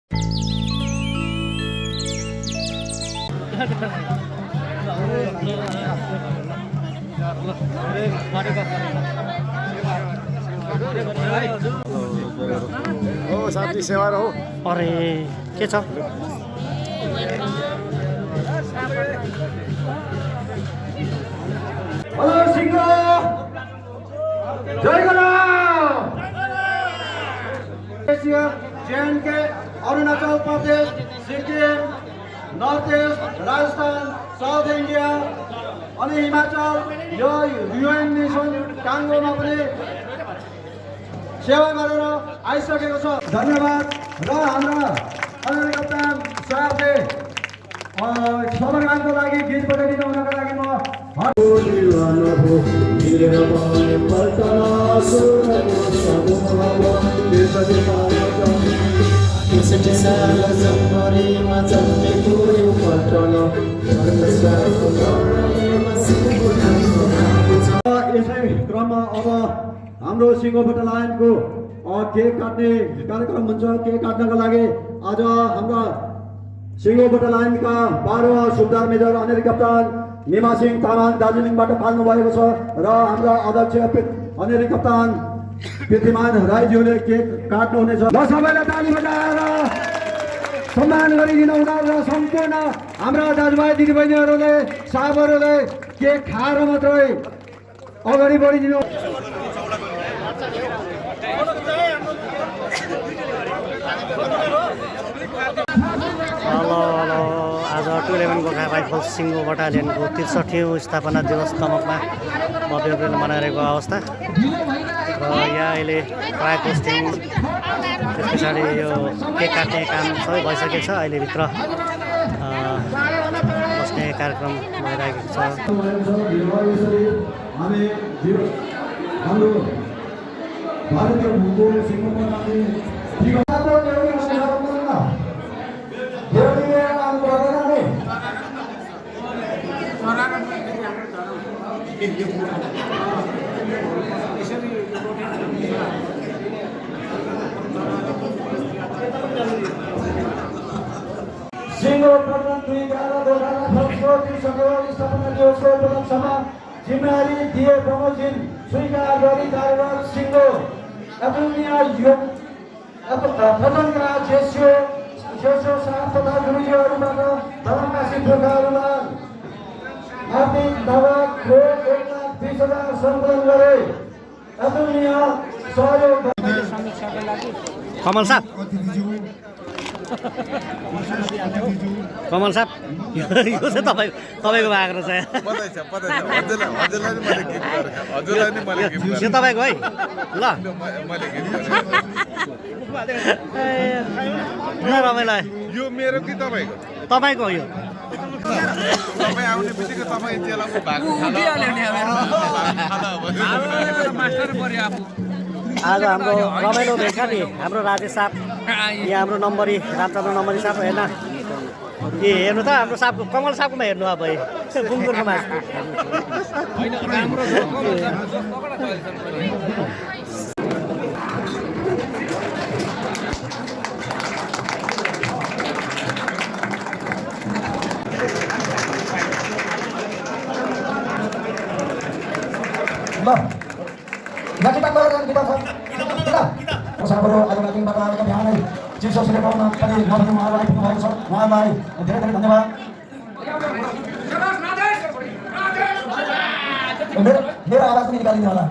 हो साथी सेवा हो। अरे के छ हेलो सिंह जय Asia JNK Arunachal Pradesh Sikkim north east Rajasthan south India अनि हिमाचल यो युएन नेसन काङ्गोमा पनि सेवा गरेर आइसकेको छ। धन्यवाद। र हाम्रा अनिल कप्तान साहबले समर्पणको लागि गीत बजाइदिनु हुनको लागि म यसै क्रममा अब हाम्रो सिङ्गोबटा लायनको केक काट्ने कार्यक्रम हुन्छ। केक काट्नको लागि आज हाम्रा सिङ्गोबटा लायनका 12 सुबेदार मेजर अनिल कप्तान निमा सिंह तामाङ दार्जिलिङबाट फाल्नु भएको छ र हाम्रा अध्यक्ष अनिल कप्तान पृथ्वीमान राईज्यूले केक काट्नु हुनेछ। ल सबैलाई ताली बजाएर सम्मान गरिदिनु हुन र सम्पूर्ण हाम्रा दाजुभाइ दिदीबहिनीहरूले साहबहरूले केक खाएर मात्रै अगाडि बढिदिनु। हेलो हेलो आज 211 गोर्खा राइफल्स सिङ्गो बटालियनको 63औं स्थापना दिवस दमकमा भव्य रूपले मनाइरहेको अवस्था र यहाँ अहिले ट्राई पोस्टिङ त्यस पछाडि यो केक काट्ने काम सबै भइसकेको छ। अहिले भित्र बस्ने कार्यक्रम भइरहेको छ। सिङ्गो प्रधान 2011 स्थापना दिवसको उपलक्ष्यमा जिम्मेवारी दिए बमोजिम स्वीकार गरी कार्यरत सिङ्गो एटोमिया योग प्रधानका जेसियो साथ तथा गुरुजीहरूबाट धर्मकाशी पुर्खाहरूलाई आर्थिक दबाव 1,20,000 सङ्कलन गरे। एटोमिया सहयोग कमल साहब कमल साहब यो चाहिँ तपाईँको आग्रह छ। यो तपाईँको है ल रमाइलो यो मेरो कि तपाईँको? तपाईँको हो यो। तपाईँ आउने बित्तिकै तपाईँ चेलाको भएको आज हाम्रो रमाइलो भेट नि हाम्रो राजेश साहब यहाँ हाम्रो नम्बरी रामचन्द्र नम्बरी साहब होइन ए हेर्नु त हाम्रो साहबको कमल साहबकोमा हेर्नु अब बुङगुरकोमा ल नजिक गरेर kita साहबहरू आज मिटिङबाट आएका बिहानै चिफ सचिवले पाउन पनि नभनी उहाँलाई पुग्नु भएको छ। उहाँलाई धेरै धेरै धन्यवाद। मेरो आवाज पनि निकालिदिनु होला।